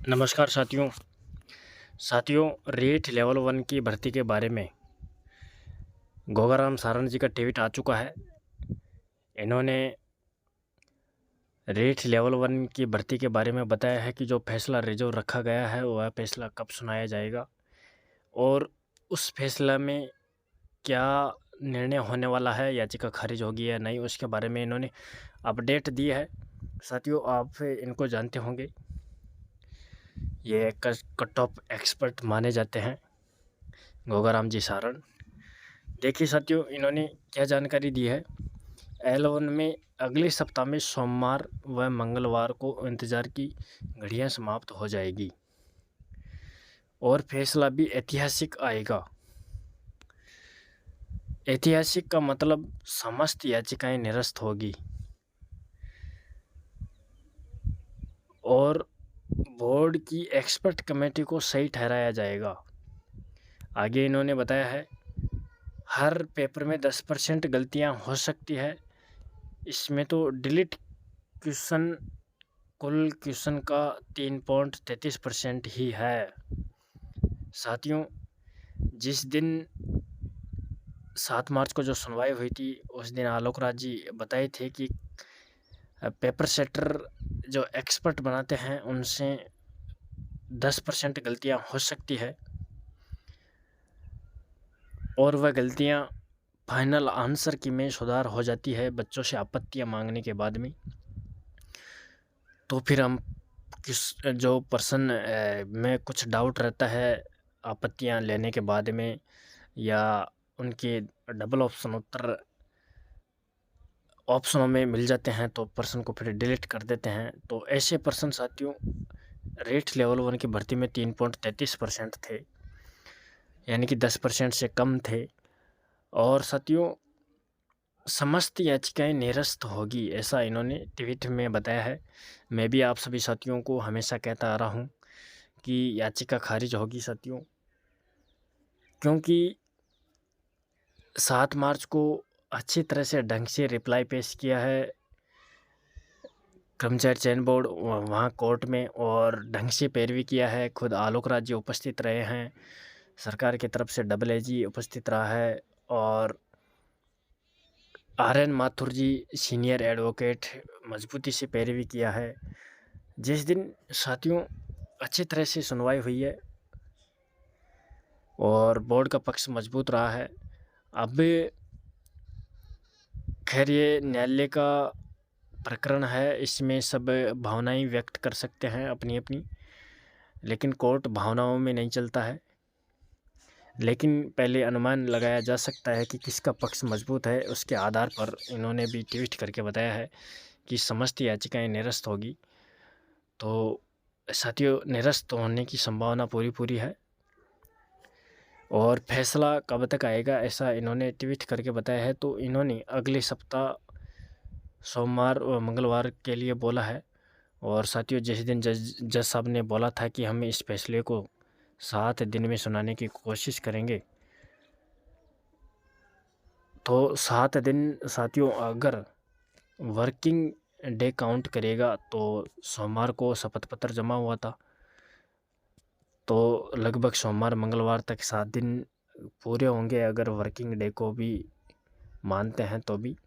नमस्कार साथियों। Rate level 1 की भर्ती के बारे में गोगाराम सारन जी का ट्वीट आ चुका है। इन्होंने रेट लेवल 1 की भर्ती के बारे में बताया है कि जो फैसला रिजर्व रखा गया है वह फैसला कब सुनाया जाएगा और उस फैसला में क्या निर्णय होने वाला है, याचिका खारिज होगी या नहीं, उसके बारे में इन्होंने अपडेट दी है। साथियों, आप इनको जानते होंगे, ये कट ऑफ एक्सपर्ट माने जाते हैं, गोगाराम जी सारण। देखिए साथियों, इन्होंने क्या जानकारी दी है। L1 में अगले सप्ताह में सोमवार व मंगलवार को इंतज़ार की घड़ियां समाप्त हो जाएगी और फैसला भी ऐतिहासिक आएगा। ऐतिहासिक का मतलब समस्त याचिकाएं निरस्त होगी और बोर्ड की एक्सपर्ट कमेटी को सही ठहराया जाएगा। आगे इन्होंने बताया है, हर पेपर में 10% गलतियां हो सकती है। इसमें तो डिलीट क्वेश्चन कुल क्वेश्चन का 3.33% ही है। साथियों, जिस दिन 7 मार्च को जो सुनवाई हुई थी, उस दिन आलोक राज जी बताए थे कि पेपर सेटर जो एक्सपर्ट बनाते हैं उनसे 10% गलतियां हो सकती है और वह गलतियां फाइनल आंसर की में सुधार हो जाती है बच्चों से आपत्तियां मांगने के बाद में। तो फिर हम किस जो पर्सन में कुछ डाउट रहता है आपत्तियां लेने के बाद में, या उनके डबल ऑप्शन उत्तर ऑप्शनों में मिल जाते हैं, तो पर्सन को फिर डिलीट कर देते हैं। तो ऐसे पर्सन साथियों रेट लेवल 1 की भर्ती में 3.33% थे, यानी कि 10% से कम थे। और साथियों, समस्त याचिकाएं निरस्त होगी, ऐसा इन्होंने ट्वीट में बताया है। मैं भी आप सभी साथियों को हमेशा कहता आ रहा हूँ कि याचिका खारिज होगी साथियों, क्योंकि 7 मार्च को अच्छी तरह से ढंग से रिप्लाई पेश किया है कर्मचारी चयन बोर्ड वहाँ कोर्ट में, और ढंग से पैरवी किया है। खुद आलोक राज जी उपस्थित रहे हैं, सरकार की तरफ से डबल एजी उपस्थित रहा है, और RN माथुर जी सीनियर एडवोकेट मजबूती से पैरवी किया है। जिस दिन साथियों अच्छी तरह से सुनवाई हुई है और बोर्ड का पक्ष मजबूत रहा है। अब खैर ये न्यायालय का प्रकरण है, इसमें सब भावनाएं व्यक्त कर सकते हैं अपनी अपनी, लेकिन कोर्ट भावनाओं में नहीं चलता है। लेकिन पहले अनुमान लगाया जा सकता है कि किसका पक्ष मजबूत है, उसके आधार पर इन्होंने भी ट्वीट करके बताया है कि समस्त याचिकाएं निरस्त होगी। तो साथियों, निरस्त होने की संभावना पूरी है और फैसला कब तक आएगा ऐसा इन्होंने ट्वीट करके बताया है। तो इन्होंने अगले सप्ताह सोमवार और मंगलवार के लिए बोला है। और साथियों, जिस दिन जज साहब ने बोला था कि हम इस फैसले को 7 दिन में सुनाने की कोशिश करेंगे, तो 7 दिन साथियों अगर वर्किंग डे काउंट करेगा तो सोमवार को शपथ पत्र जमा हुआ था, तो लगभग सोमवार मंगलवार तक 7 दिन पूरे होंगे अगर वर्किंग डे को भी मानते हैं तो भी।